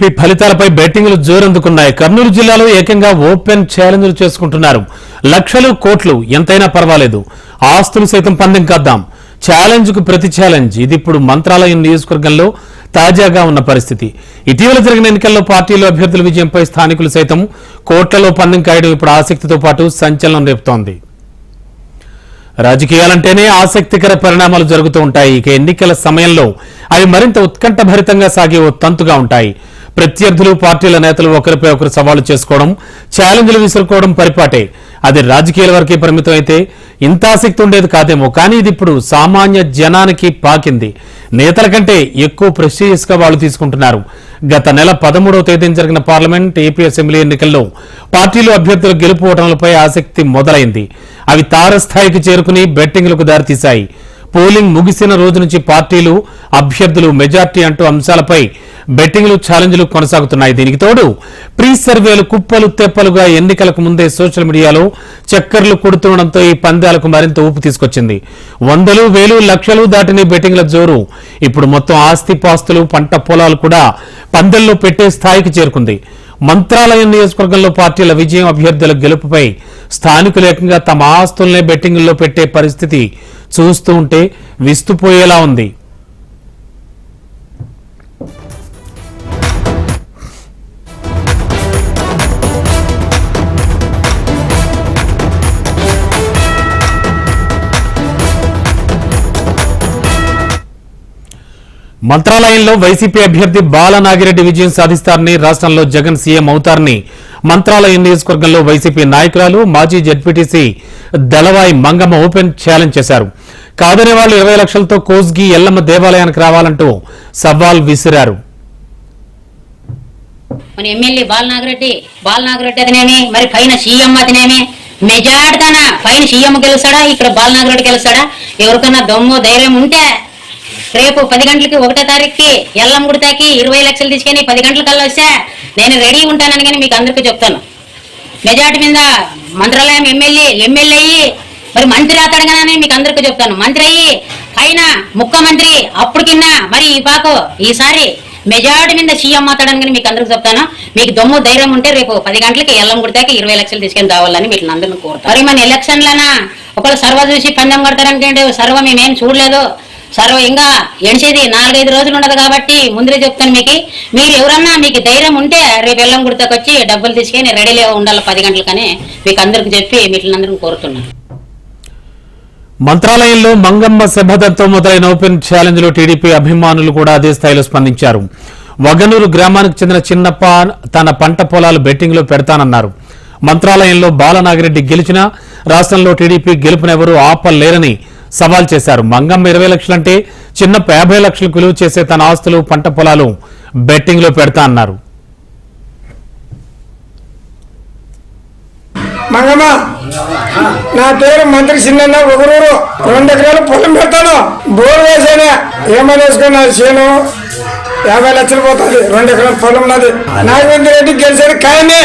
TDP ఫలితాలపై బెట్టింగ్లు జోరందుకున్నాయి. కర్నూలు జిల్లాలో ఏకంగా ఓపెన్ ఛాలెంజ్లు చేసుకుంటున్నారు. లక్షలు కోట్లు ఎంతైనా పర్వాలేదు, ఆస్తులు సైతం పందెం కాద్దాం. ఛాలెంజ్ కు ప్రతి ఛాలెంజ్. ఇది ఇప్పుడు మంత్రాలయం నియోజకవర్గంలో తాజాగా ఉన్న పరిస్థితి. ఇటీవల జరిగిన ఎన్నికల్లో పార్టీలు అభ్యర్థుల విజయంపై స్థానికులు సైతం కోట్లలో పందెం కాయడం ఇప్పుడు ఆసక్తితో పాటు సంచలనం రేపుతోంది. రాజకీయాలంటేనే ఆసక్తికర పరిణామాలు జరుగుతూ ఉంటాయి. ఇక ఎన్నికల సమయంలో అవి మరింత ఉత్కంఠభరితంగా సాగే ఓ తంతుగా ఉంటాయి. ప్రత్యర్థులు, పార్టీల నేతలు ఒకరిపై ఒకరు సవాళ్లు చేసుకోవడం, ఛాలెంజ్లు విసురుకోవడం పరిపాటే. అది రాజకీయాల వరకే పరిమితం అయితే ఇంత ఆసక్తి ఉండేది కాదేమో. కానీ ఇది ఇప్పుడు సామాన్య జనానికి పాకింది. నేతల కంటే ఎక్కువ ప్రెస్టీజియస్ గా వాళ్ళు తీసుకుంటున్నారు. గత నెల 13వ తేదీన జరిగిన పార్లమెంట్, ఏపీ అసెంబ్లీ ఎన్నికల్లో పార్టీలు అభ్యర్థుల గెలుపు ఓటములపై ఆసక్తి మొదలైంది. అవి తారస్థాయికి చేరుకుని బెట్టింగ్లకు దారితీశాయి. పోలింగ్ ముగిసిన రోజు నుంచి పార్టీలు, అభ్యర్థులు, మెజార్టీ అంటూ అంశాలపై బెట్టింగ్లు, ఛాలెంజ్లు కొనసాగుతున్నాయి. దీనికి తోడు ప్రీ సర్వేలు కుప్పలు తెప్పలుగా ఎన్నికలకు ముందే సోషల్ మీడియాలో చక్కర్లు కొడుతుండడంతో ఈ పందాలకు మరింత ఊపు తీసుకొచ్చింది. వందలు, వేలు, లక్షలు దాటిన బెట్టింగ్ల జోరు ఇప్పుడు మొత్తం ఆస్తిపాస్తులు, పంట పొలాలు కూడా పందెల్లో పెట్టే స్థాయికి చేరుకుంది. మంత్రాలయం నియోజకవర్గంలో పార్టీల విజయం, అభ్యర్థుల గెలుపుపై స్థానికులు ఏకంగా తమ ఆస్తుల్నే బెట్టింగుల్లో పెట్టే పరిస్థితి చూస్తూ ఉంటే విస్తుపోయేలా ఉంది. మంత్రాలయంలో వైసీపీ అభ్యర్థి బాలనాగిరెడ్డి విజయం సాధిస్తారని, రాష్ట్రంలో జగన్ సీఎం అవుతారని మంత్రాలయం నియోజకవర్గంలో వైసీపీ నాయకురాలు, మాజీ ZPTC Dalavai Mangamma open challenge చేశారు. కాదనే వాళ్ళు 20 లక్షలతో కోస్గి ఎల్లమ్మ దేవాలయానికి రావాలంటూ సవాల్ విసిరారు. మన ఎమ్మెల్యే బాలనాగిరెడ్డి అతనేమి, మరి పైన సీఎం అతనేమి, మెజార్టీన పైన సీఎం గెలుస్తాడా, ఇక్కడ బాలనాగిరెడ్డి గెలుస్తాడా? ఎవరికన్నా దమ్ము ధైర్యం ఉంటే రేపు 10 గంటలకి 1వ తారీఖుకి ఎల్లం గుడితాకి 20 లక్షలు తీసుకొని 10 గంటల కల్లా వస్తే నేను రెడీ ఉంటానని కానీ మీకు అందరికీ చెప్తాను. మెజార్టీ మీద మంత్రాలయం ఎమ్మెల్యే అయ్యి మరి మంత్రి అవుతాడు కానీ మీకు అందరికీ చెప్తాను. మంత్రి అయ్యి పైన ముఖ్యమంత్రి అప్పుడు కింద మరి ఈ పాకు ఈసారి మెజార్టీ మీద సీఎం అవుతాడని కానీ మీకు అందరికీ చెప్తాను. మీకు దమ్ము ధైర్యం ఉంటే రేపు 10 గంటలకి ఎల్లం గుడితాకి 20 లక్షలు తీసుకొని రావాలని మీకు అందరిని కోరుతాను. మరి మన ఎలక్షన్లనా ఒకళ్ళు సర్వ చూసి పందెం కడతారనుకుంటే సర్వ మేమేం చూడలేదు. సర్వ ఇంకా ఎడిచేది 4-5 రోజులు ఉండదు కాబట్టి ముందే చెప్తాను. మీరు ఎవరన్నా మీకు ధైర్యం ఉంటే రేపు ఎల్లం గుడితకు వచ్చి డబ్బులు తీసుకొని రెడీలో ఉండాలి 10 గంటలకని మీకు అందరికి చెప్పి వీటిని కోరుతున్నాను. మంత్రాలయంలో మంగమ్మ శబదంతో మొదలైన ఓపెన్ ఛాలెంజ్ లో టీడీపీ అభిమానులు కూడా అదే స్థాయిలో స్పందించారు. వగనూరు గ్రామానికి చెందిన చిన్నప్ప తన పంట పొలాలు బెట్టింగ్ లో పెడతానన్నారు. మంత్రాలయంలో బాలనాగిరెడ్డి గెలిచినా రాష్ట్రంలో టీడీపీ గెలుపునెవరూ ఆపలేరని సవాల్ చేశారు. మంగమ్మ 20 లక్షలంటే చిన్నప్ప 50 లక్షలకు విలువ చేసే తన ఆస్తులు, పంట పొలాలు బెట్టింగ్ లో పెడతా అన్నారు. మంగమ్మ, నా పేరు మంత్రి చిన్న, ఒకరూరు 2 ఎకరాలు పొలం పెడతాను. బోర్ వేసానే ఏమని వేసుకున్నా చేను 50 లక్షలు పోతుంది. 2 ఎకరాల పొలం నాది. నాగేంద్ర రెడ్డి గెలిచాడు ఖాయమే.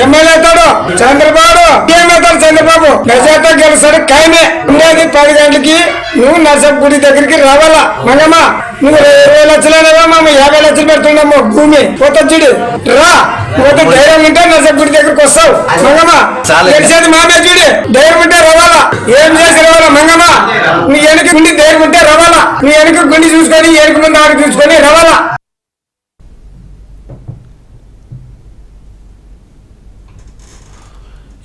ఎమ్మెల్యే అవుతాడు చంద్రబాబు, ఏమవుతాడు చంద్రబాబు, మెజార్టీ గెలుస్తాడు ఖాయమే. ఉండేది 10 గంటలకి నువ్వు నర్సప్ గుడి దగ్గరికి రావాలా. మంగమ్మ, నువ్వు 20 లక్షలనేవా, మేము 50 లక్షలు పెడుతున్నాము భూమి పోతొచ్చుడి రా. నువ్వు ధైర్యం ఉంటే నర్సప్ గుడి దగ్గరికి వస్తావు. మంగమ్మ, గెలిచేది మామే చూడి. ధైర్యం ఉంటే రవాలా. ఏం చేసి రవాలా మంగమ్మ? నీ వెనక గుండి ధైర్యం ఉంటే రవాలా. నీ వెనక గుండి చూసుకొని వెనక ముందు ఆడి చూసుకొని రవాలా.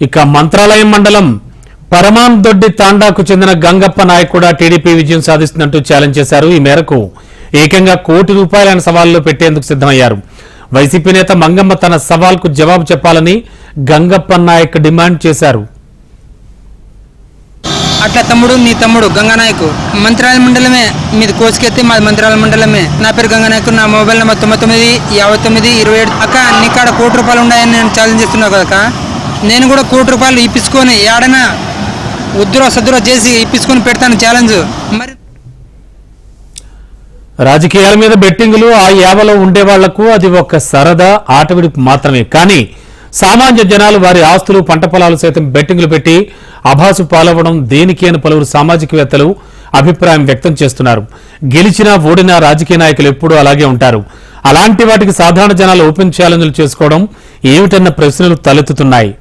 ఇక మంత్రాలయం మండలం పరమాందొడ్డి తాండాకు చెందిన గంగప్ప నాయక్ కూడా టీడీపీ విజయం సాధిస్తుందంటూ ఛాలెంజ్ చేశారు. ఈ మేరకు ఏకంగా ₹1 కోటి సవాల్లో పెట్టేందుకు సిద్దమయ్యారు. వైసీపీ నేత మంగమ్మ తన సవాల్కు జవాబు చెప్పాలని గంగప్ప నాయక్ డిమాండ్ చేశారు. అట్లా తమ్ముడు, నీ తమ్ముడు గంగానాయక్ మంత్రాలయ మండలమే, మీది కోసుకెత్తి మాది మంత్రాలయ మండలమే. నా పేరు గంగానాయక్, నా మొబైల్ నెంబర్ 995927. అక్క నీ కాడ ₹1 ఉన్నాయని నేను ఛాలెంజ్ చేస్తున్నావు కదక్క. నేను కూడా ₹1 ఇప్పించుకొని ఏడైనా ఉద్దురా సద్దురా చేసి ఇప్పించుకొని పెడతాను ఛాలెంజ్. మరి రాజకీయాల మీద బెట్టింగులు ఆ యావలో ఉండే వాళ్లకు అది ఒక సరదా ఆటవిడుపు మాత్రమే. కానీ సామాన్య జనాలు వారి ఆస్తులు, పంట పొలాలు సైతం బెట్టింగులు పెట్టి అభాసు పాలవడం దేనికి అని పలువురు సామాజికవేత్తలు, అభిప్రాయం వ్యక్తం చేస్తున్నారు. గెలిచినా ఓడినా రాజకీయ నాయకులు ఎప్పుడూ అలాగే ఉంటారు. అలాంటి వాటికి సాధారణ జనాలు ఓపెన్ ఛాలెంజ్లు చేసుకోవడం ఏమిటన్న ప్రశ్నలు తలెత్తుతున్నాయి.